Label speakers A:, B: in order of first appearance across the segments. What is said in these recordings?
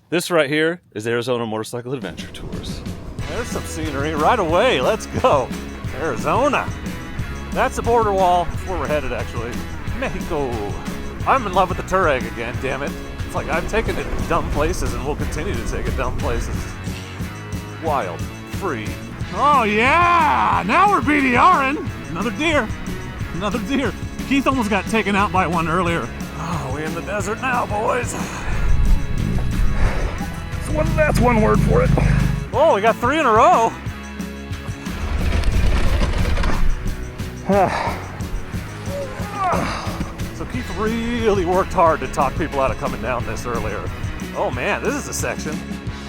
A: This right here is Arizona Motorcycle Adventure Tours.
B: There's some scenery right away. Let's go. Arizona. That's the border wall. That's where we're headed, actually. Mexico. I'm in love with the Touareg again, damn it. It's like I've taken it to dumb places and will continue to take it dumb places. Wild. Free. Oh, yeah! Now we're BDRing. Another deer. Another deer. Keith almost got taken out by one earlier. Oh, we're in the desert now, boys. That's one word for it. Oh, we got 3 in a row. So Keith really worked hard to talk people out of coming down this earlier. Oh man, this is a section.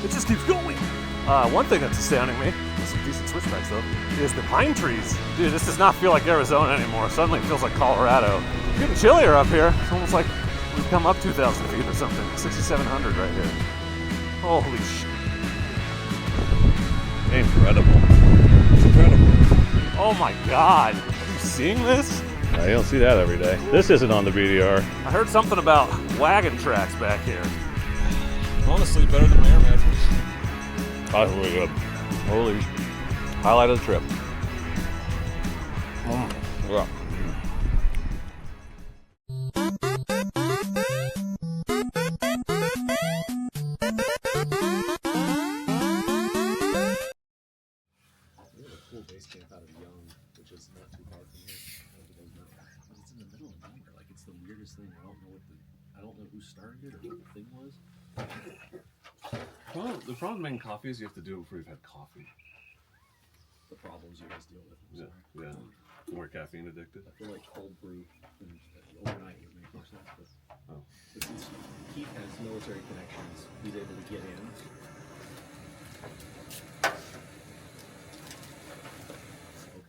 B: It just keeps going. One thing that's astounding me, some decent switchbacks though, is the pine trees. Dude, this does not feel like Arizona anymore. Suddenly it feels like Colorado. It's getting chillier up here. It's almost like we've come up 2,000 feet or something. 6,700 right here. Holy shit.
A: Incredible.
B: It's incredible. Oh my God. Are you seeing this?
A: You don't see that every day. This isn't on the BDR.
B: I heard something about wagon tracks back here.
C: Honestly, better than my air mattress.
A: That's really good. Holy highlight of the trip. Yeah.
C: Base camp out of Young, which is not too far from here. But it's in the middle of nowhere. Like, it's the weirdest thing. I don't know who started it or what the thing was.
A: The problem making coffee is you have to do it before you've had coffee.
C: The problems you guys deal with.
A: Yeah. More caffeine addicted.
C: I feel like cold brew and overnight would make more sense. But since Keith has military connections, he's able to get in.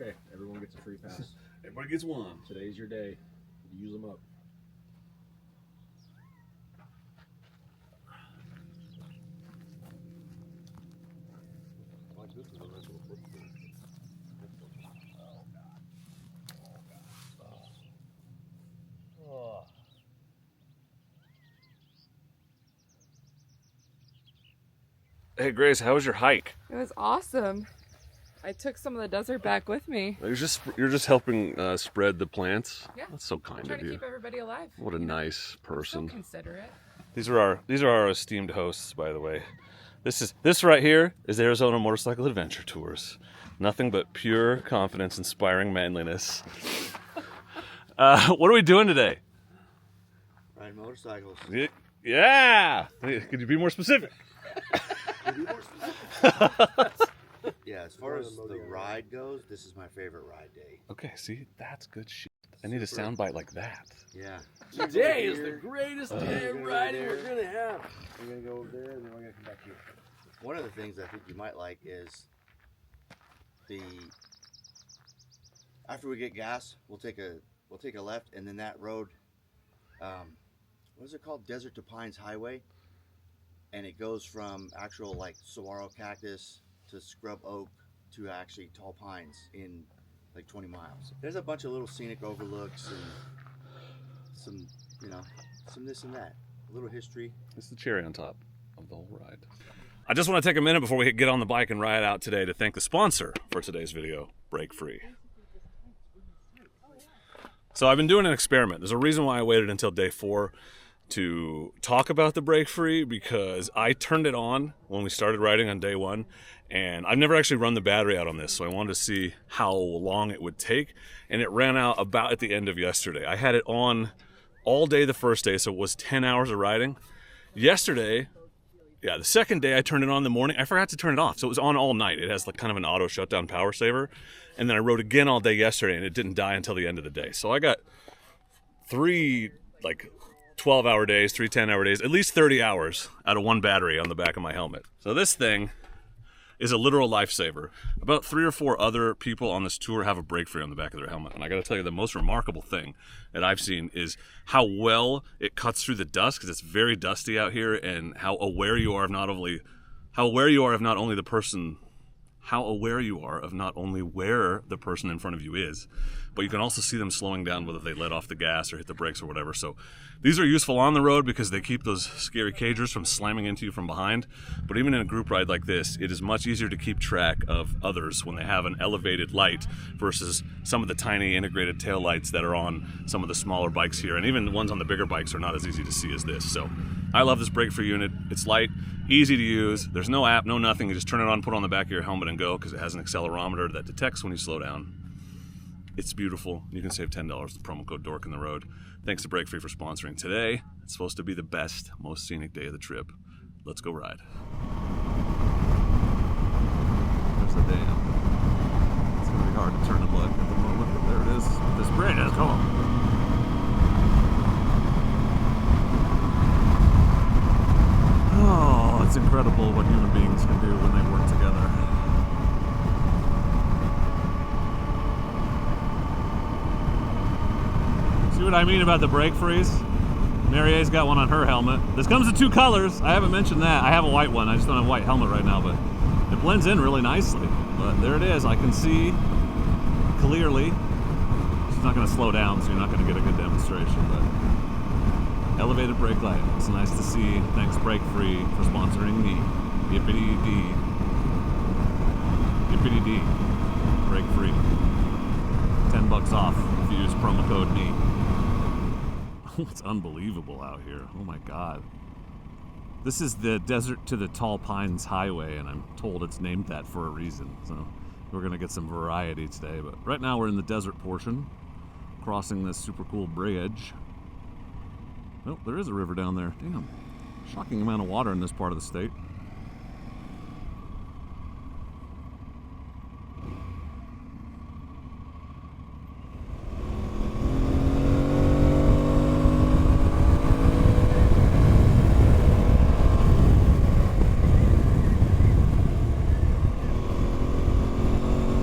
C: Okay, everyone gets a free pass.
A: Everybody gets one.
C: Today's your day. Use them up.
A: Hey Grace, how was your hike?
D: It was awesome. I took some of the desert back with me.
A: You're just helping spread the plants.
D: Yeah,
A: That's so kind
D: trying
A: of
D: to
A: you.
D: keep everybody alive.
A: What a nice person.
D: So considerate.
A: These are our esteemed hosts, by the way. This right here is Arizona Motorcycle Adventure Tours. Nothing but pure confidence, inspiring manliness. What are we doing today?
E: Riding motorcycles.
A: Yeah. Could you be more specific?
E: Yeah, as far as the ride goes, this is my favorite ride day.
A: Okay, see, that's good shit. I need a soundbite like that.
E: Yeah.
C: Today is the greatest day of riding we're going to have.
E: We're going to go over there, and then we're going to come back here. One of the things I think you might like is after we get gas, we'll take a left, and then that road, what is it called? Desert to Pines Highway. And it goes from actual like saguaro cactus to scrub oak to actually tall pines in like 20 miles. There's a bunch of little scenic overlooks and some this and that. A little history.
A: It's the cherry on top of the whole ride. I just want to take a minute before we get on the bike and ride out today to thank the sponsor for today's video, Break Free. So I've been doing an experiment. There's a reason why I waited until day 4 to talk about the Break Free, because I turned it on when we started riding on day 1, and I've never actually run the battery out on this, so I wanted to see how long it would take, and it ran out about at the end of yesterday. I had it on all day the first day, so it was 10 hours of riding. Yesterday, the second day I turned it on in the morning, I forgot to turn it off, so it was on all night. It has like kind of an auto shutdown power saver, and then I rode again all day yesterday, and it didn't die until the end of the day. So I got 3 12-hour days, 3 10-hour days, at least 30 hours out of one battery on the back of my helmet. So this thing is a literal lifesaver. About 3 or 4 other people on this tour have a Break Free on the back of their helmet. And I gotta tell you, the most remarkable thing that I've seen is how well it cuts through the dust, because it's very dusty out here, and how aware you are of not only the person how aware you are of not only where the person in front of you is, but you can also see them slowing down, whether they let off the gas or hit the brakes or whatever. So these are useful on the road because they keep those scary cagers from slamming into you from behind. But even in a group ride like this, it is much easier to keep track of others when they have an elevated light versus some of the tiny integrated tail lights that are on some of the smaller bikes here. And even the ones on the bigger bikes are not as easy to see as this. So I love this brake-free unit. It's light, easy to use. There's no app, no nothing. You just turn it on, put it on the back of your helmet and go, because it has an accelerometer that detects when you slow down. It's beautiful. You can save $10 with the promo code Dork in the road. Thanks to Brake Free for sponsoring today. It's supposed to be the best, most scenic day of the trip. Let's go ride. There's the dam. It's gonna be hard to turn the blood at the moment, but there it is. This bridge is cool. Oh, it's incredible what human beings can do when they work together. See what I mean about the brake freeze? Marie's got one on her helmet. This comes in 2 colors. I haven't mentioned that. I have a white one. I just don't have a white helmet right now, but it blends in really nicely. But there it is. I can see clearly. She's not going to slow down, so you're not going to get a good demonstration, but elevated brake light. It's nice to see. Thanks Brake Free for sponsoring me. Yippity-dee. Yippity-dee. Brake Free. $10 off if you use promo code me. It's unbelievable out here. Oh my God. This is the Desert to the Tall Pines Highway, and I'm told it's named that for a reason. So we're gonna get some variety today. But right now we're in the desert portion, crossing this super cool bridge. Oh, there is a river down there. Damn. Shocking amount of water in this part of the state.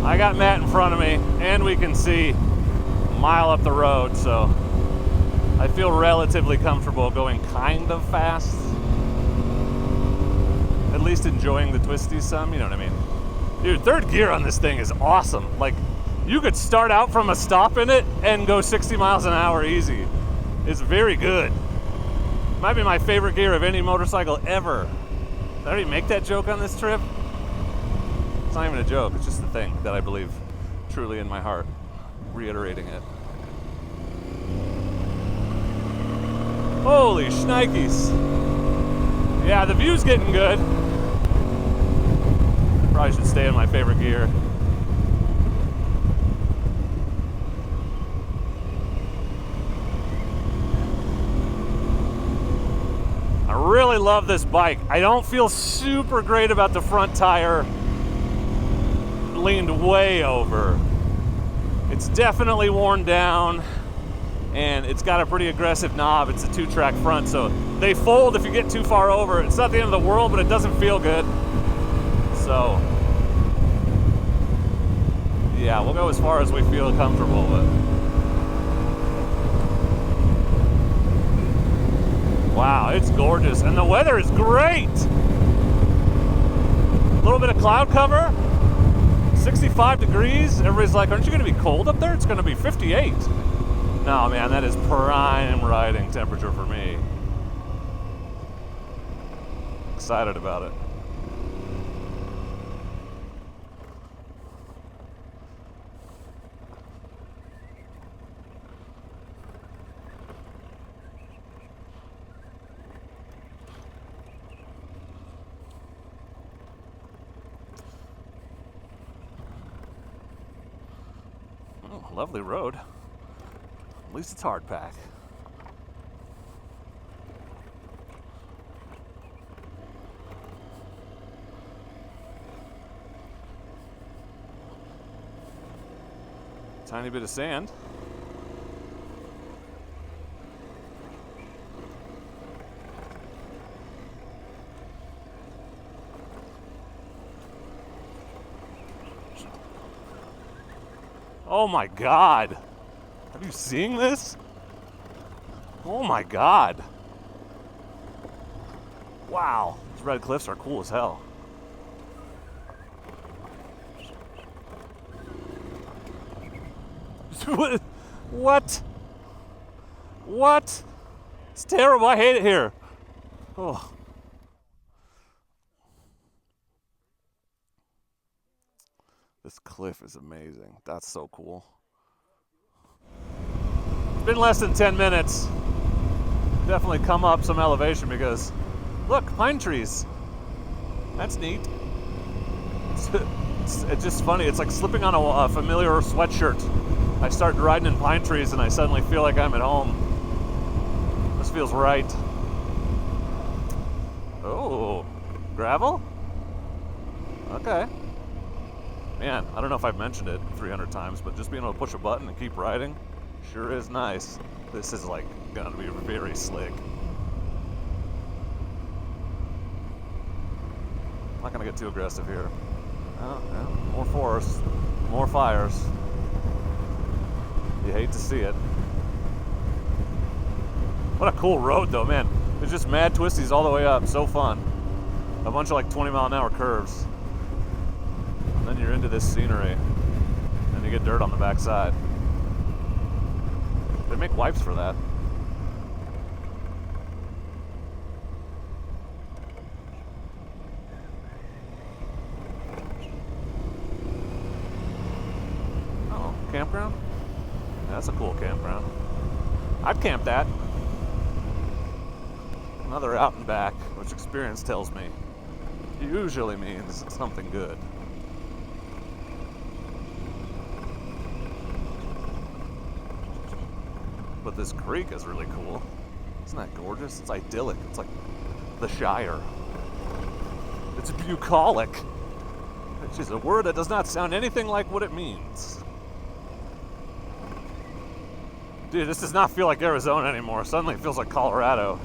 A: I got Matt in front of me, and we can see a mile up the road, so I feel relatively comfortable going kind of fast. At least enjoying the twisties some, you know what I mean? Dude, 3rd gear on this thing is awesome. Like, you could start out from a stop in it and go 60 miles an hour easy. It's very good. Might be my favorite gear of any motorcycle ever. Did I already make that joke on this trip? It's not even a joke, it's just the thing that I believe truly in my heart. Reiterating it. Holy shnikes. Yeah, the view's getting good. Probably should stay in my favorite gear. I really love this bike. I don't feel super great about the front tire leaned way over. It's definitely worn down, and it's got a pretty aggressive knob. It's a 2-track front, so they fold if you get too far over. It's not the end of the world, but it doesn't feel good. So yeah, we'll go as far as we feel comfortable with. Wow, it's gorgeous, and the weather is great. A little bit of cloud cover, 65 degrees. Everybody's like, aren't you going to be cold up there? It's going to be 58. No, man, that is prime riding temperature for me. Excited about it. Oh, lovely road. At least it's hard pack. Tiny bit of sand. Oh my God. Have you seen this? Oh my God. Wow. These red cliffs are cool as hell.
B: What? What? It's terrible. I hate it here. Oh. This cliff is amazing. That's so cool. It's been less than 10 minutes. Definitely come up some elevation because, look, pine trees. That's neat. It's just funny. It's like slipping on a familiar sweatshirt. I start riding in pine trees and I suddenly feel like I'm at home. This feels right. Oh, gravel? Okay. Man, I don't know if I've mentioned it 300 times, but just being able to push a button and keep riding sure is nice. This is like gonna be very slick. I'm not gonna get too aggressive here. Oh, yeah. More forests, more fires. You hate to see it. What a cool road though, man. There's just mad twisties all the way up, so fun. A bunch of like 20-mile-an-hour curves. And then you're into this scenery. And you get dirt on the backside. They make wipes for that. Oh, campground? Yeah, that's a cool campground. I'd camp that. Another out and back, which experience tells me usually means something good. But this creek is really cool. Isn't that gorgeous? It's idyllic. It's like the Shire. It's bucolic, which is a word that does not sound anything like what it means. Dude, this does not feel like Arizona anymore. Suddenly it feels like Colorado.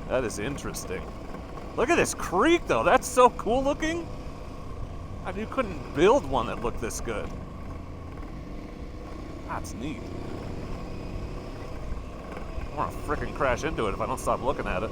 B: That is interesting. Look at this creek, though. That's so cool looking. You couldn't build one that looked this good. That's neat. I want to frickin' crash into it if I don't stop looking at it.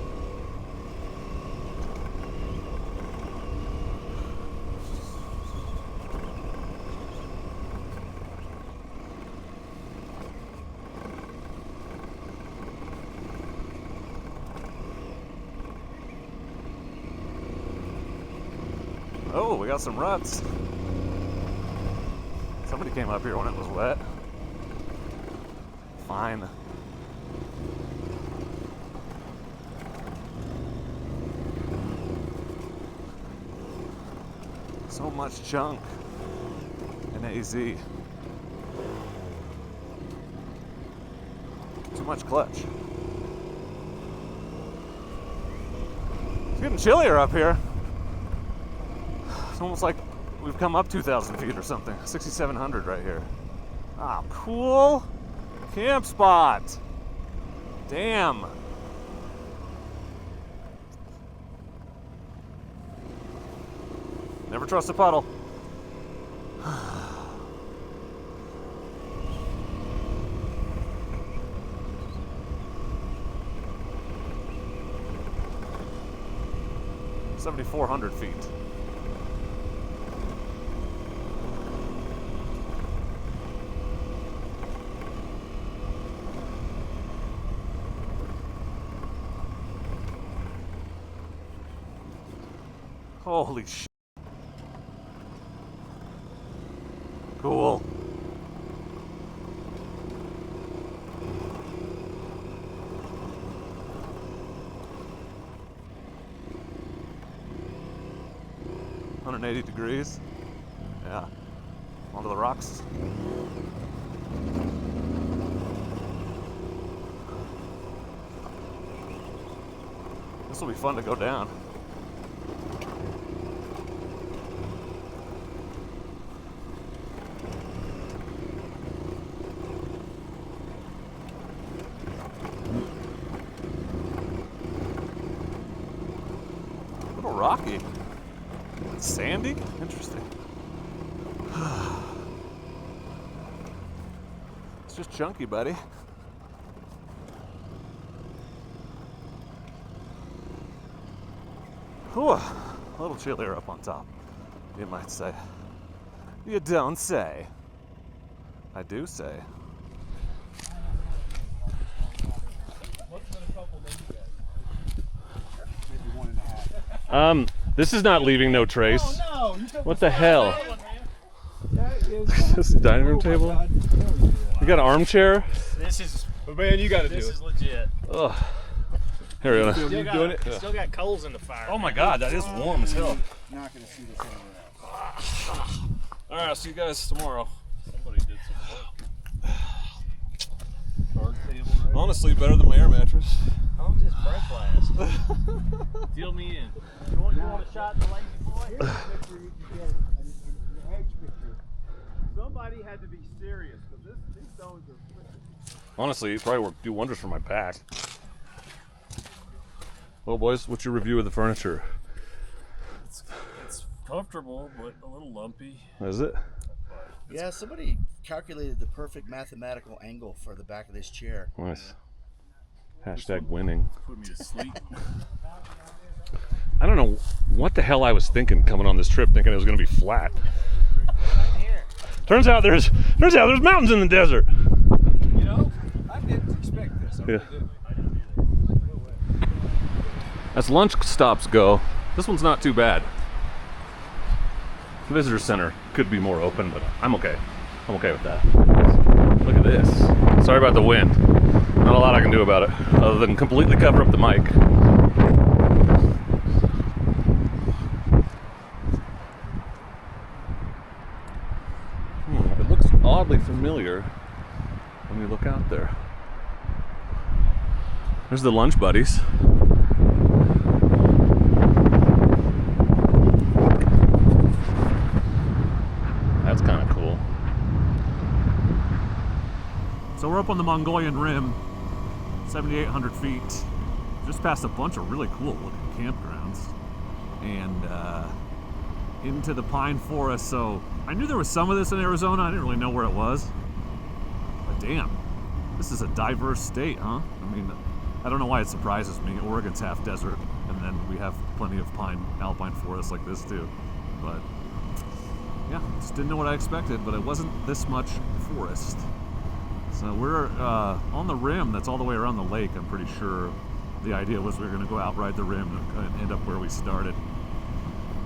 B: Oh, we got some ruts. Somebody came up here when it was wet. Fine. So much junk in AZ. Too much clutch. It's getting chillier up here. It's almost like we've come up 2,000 feet or something. 6,700 right here. Ah, cool camp spot. Damn. Never trust a puddle. $7,400 feet. Holy shit. Cool. $180 degrees. Yeah. Onto the rocks. This will be fun to go down. Rocky. It's sandy? Interesting. It's just chunky, buddy. Whew. A little chillier up on top, you might say. You don't say. I do say.
A: This is not leaving no trace.
F: Oh, no,
A: What the hell? This is a dining room table? You got an armchair?
F: This is, man, you got to do it. This is legit.
A: Ugh. Here we go.
F: Still got coals in the fire.
A: Oh my god, that is warm as hell.
E: Not gonna see this anywhere else.
A: Alright, I'll see you guys tomorrow.
F: Somebody did some work. Card table, right?
A: Honestly, better than my air mattress.
F: How long does this break last? Deal me in. You want a shot in the lazy boy? Somebody had to be serious because these stones are.
A: Honestly, it probably do wonders for my back. Well, boys, what's your review of the furniture?
F: It's comfortable, but a little lumpy.
A: Is it?
E: Yeah, somebody calculated the perfect mathematical angle for the back of this chair.
A: Nice. Hashtag winning.
F: Put me to sleep.
A: I don't know what the hell I was thinking coming on this trip, thinking it was going to be flat. Turns out there's mountains in the desert.
F: You know, I didn't expect this.
A: Yeah. As lunch stops go, this one's not too bad. The visitor center could be more open, but I'm okay. I'm okay with that. Look at this. Sorry about the wind. Not a lot I can do about it, other than completely cover up the mic. It looks oddly familiar when you look out there. There's the lunch buddies. That's kind of cool.
B: So we're up on the Mongollan Rim, 7,800 feet, just past a bunch of really cool looking campgrounds, and into the pine forest. So I knew there was some of this in Arizona. I didn't really know where it was, but damn, this is a diverse state, huh? I mean, I don't know why it surprises me. Oregon's half desert, and then we have plenty of alpine forests like this too. But yeah, just didn't know what I expected, but it wasn't this much forest. So we're on the rim that's all the way around the lake. I'm pretty sure the idea was we were going to go out, ride the rim, and end up where we started.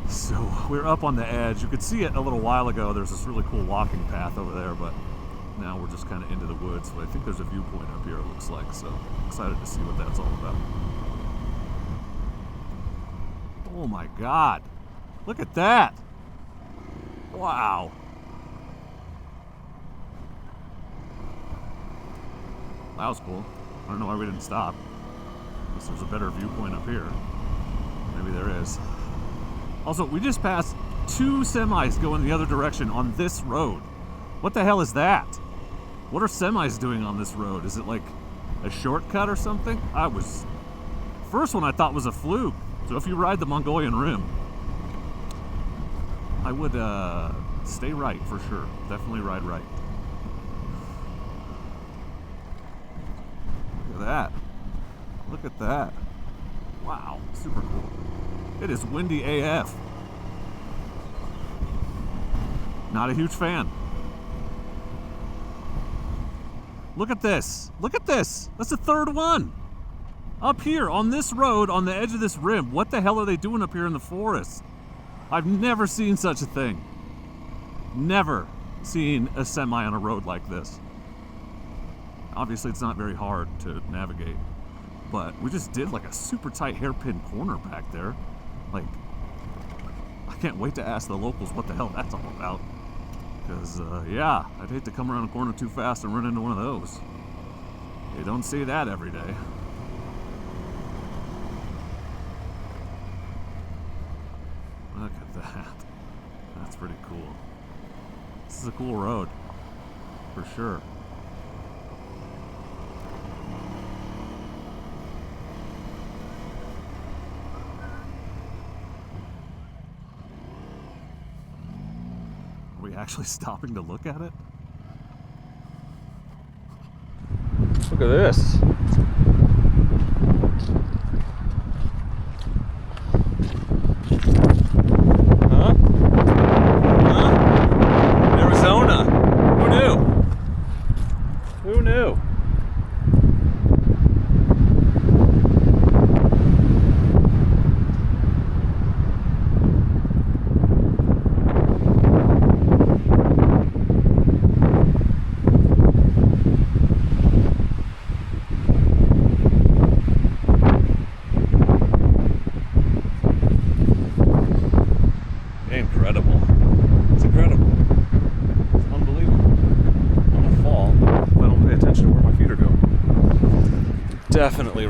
B: So we're up on the edge. You could see it a little while ago. There's this really cool walking path over there, but now we're just kind of into the woods. But I think there's a viewpoint up here, it looks like. So excited to see what that's all about. Oh my God. Look at that. Wow. That was cool. I don't know why we didn't stop. Unless there's a better viewpoint up here. Maybe there is. Also, we just passed 2 semis going the other direction on this road. What the hell is that? What are semis doing on this road? Is it like a shortcut or something? First one I thought was a fluke. So if you ride the Mongollan Rim, I would stay right for sure. Definitely ride right. Look at that. Look at that. Wow, super cool. It is windy AF. Not a huge fan. Look at this. Look at this. That's the 3rd one. Up here on this road, on the edge of this rim. What the hell are they doing up here in the forest? I've never seen such a thing. Never seen a semi on a road like this. Obviously, it's not very hard to navigate, but we just did like a super tight hairpin corner back there. Like, I can't wait to ask the locals what the hell that's all about. Because, yeah, I'd hate to come around a corner too fast and run into one of those. You don't see that every day. Look at that. That's pretty cool. This is a cool road, for sure. Are we actually stopping to look at it?
A: Look at this. Huh? Arizona. Who knew?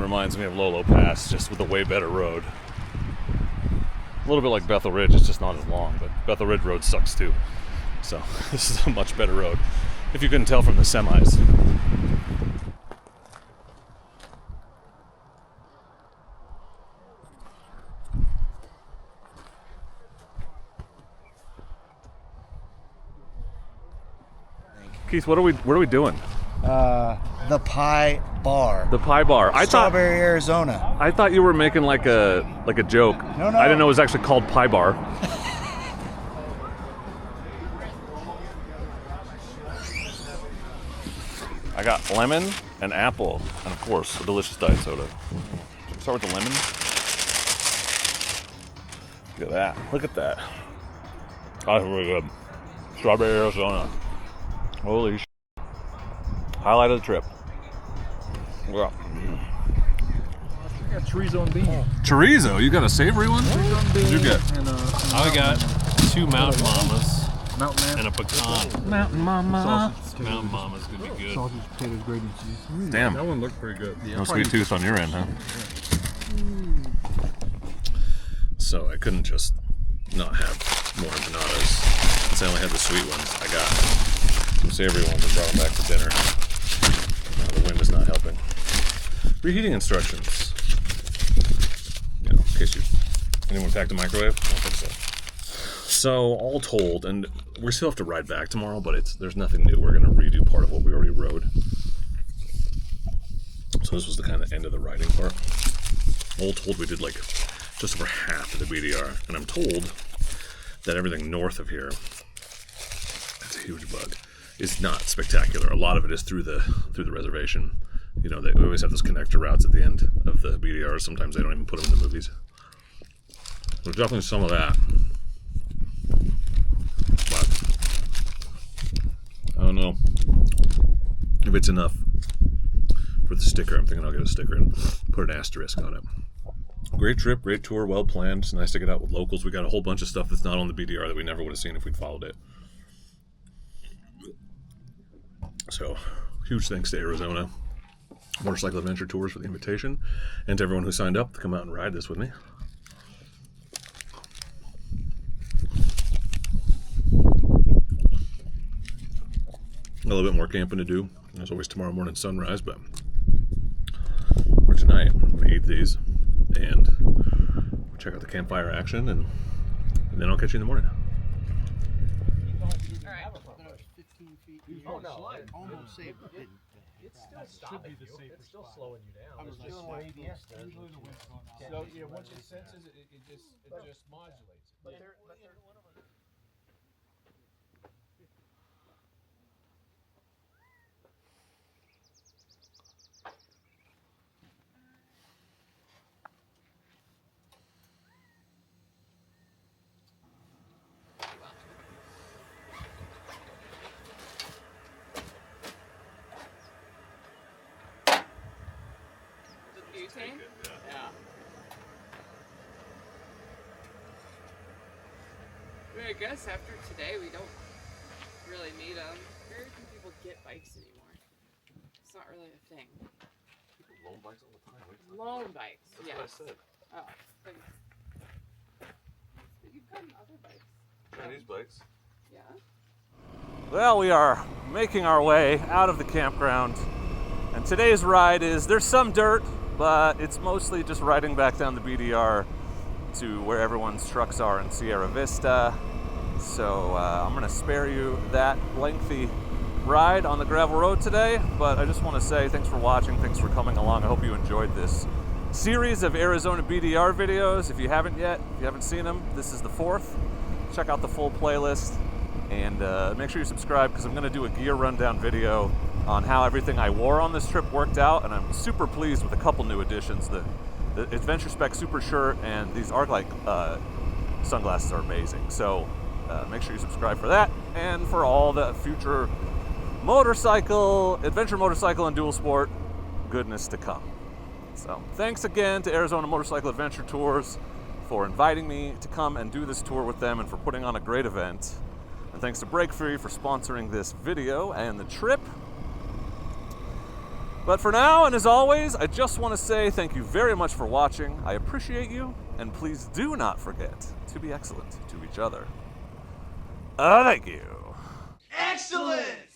A: reminds me of Lolo Pass, just with a way better road. A little bit like Bethel Ridge, it's just not as long, but Bethel Ridge Road sucks too. So this is a much better road, if you couldn't tell from the semis. Keith, what are we doing?
G: The Pie Bar.
A: The Pie Bar.
G: Strawberry, Arizona.
A: I thought you were making like a joke.
G: No.
A: I didn't know it was actually called Pie Bar. I got lemon and apple, and of course, a delicious diet soda. Should we start with the lemon? Look at that. Look at that. That's really good. Strawberry, Arizona. Holy sh**. Highlight of the trip. Yeah.
H: I got chorizo and beans.
A: Chorizo? You got a savory one? What did you get?
F: I got 2 Mountain Mamas
H: Mountain Man.
F: and a pecan.
H: Mountain Mama.
F: Mountain Mama's gonna be good.
H: Sausage, potatoes, gravy, cheese.
A: Damn.
H: That one looked pretty good. Yeah.
A: No sweet tooth on your end, huh? So I couldn't just not have more empanadas. Since I only had the sweet ones, I got some savory ones and brought them back for dinner. The wind is not helping. Reheating instructions. You know, in case anyone packed a microwave? I don't think so. So all told, and we still have to ride back tomorrow, but there's nothing new. We're going to redo part of what we already rode. So this was the kind of end of the riding part. All told, we did like just over half of the BDR, and I'm told that everything north of here, that's a huge bug, is not spectacular. A lot of it is through the reservation. You know, they always have those connector routes at the end of the BDR. Sometimes they don't even put them in the movies. There's definitely some of that. But I don't know if it's enough for the sticker. I'm thinking I'll get a sticker and put an asterisk on it. Great trip, great tour, well planned. It's nice to get out with locals. We got a whole bunch of stuff that's not on the BDR that we never would have seen if we'd followed it. So, huge thanks to Arizona Motorcycle Adventure Tours for the invitation, and to everyone who signed up to come out and ride this with me. A little bit more camping to do. There's always tomorrow morning sunrise, but for tonight, I'm going to eat these and check out the campfire action, and then I'll catch you in the morning.
G: Oh, no. Almost safe.
F: It's still stopping you. It's still slowing you down.
H: I was doing what ABS does. So yeah, once it senses it, it just modulates. But they're
D: butane? Yeah. I mean, I guess after today we don't really need them. Very few people get bikes anymore. It's not really a thing.
A: People loan bikes all the time.
D: Loan bikes,
A: That's
D: yes.
A: what I said.
D: Oh, then, but you've gotten other bikes.
A: Chinese bikes.
D: Yeah.
B: Well, we are making our way out of the campground, and today's ride there's some dirt, but it's mostly just riding back down the BDR to where everyone's trucks are in Sierra Vista. So I'm going to spare you that lengthy ride on the gravel road today, but I just want to say thanks for watching, thanks for coming along. I hope you enjoyed this series of Arizona BDR videos. If you haven't yet, if you haven't seen them, this is the 4th. Check out the full playlist, and make sure you subscribe, because I'm going to do a gear rundown video on how everything I wore on this trip worked out, and I'm super pleased with a couple new additions. The Adventure Spec Super Shirt and these Arc-Light sunglasses are amazing. So make sure you subscribe for that, and for all the future adventure motorcycle and dual sport goodness to come. So thanks again to Arizona Motorcycle Adventure Tours for inviting me to come and do this tour with them, and for putting on a great event. And thanks to Break Free for sponsoring this video and the trip. But for now, and as always, I just want to say thank you very much for watching. I appreciate you, and please do not forget to be excellent to each other. Thank you.
G: Excellent!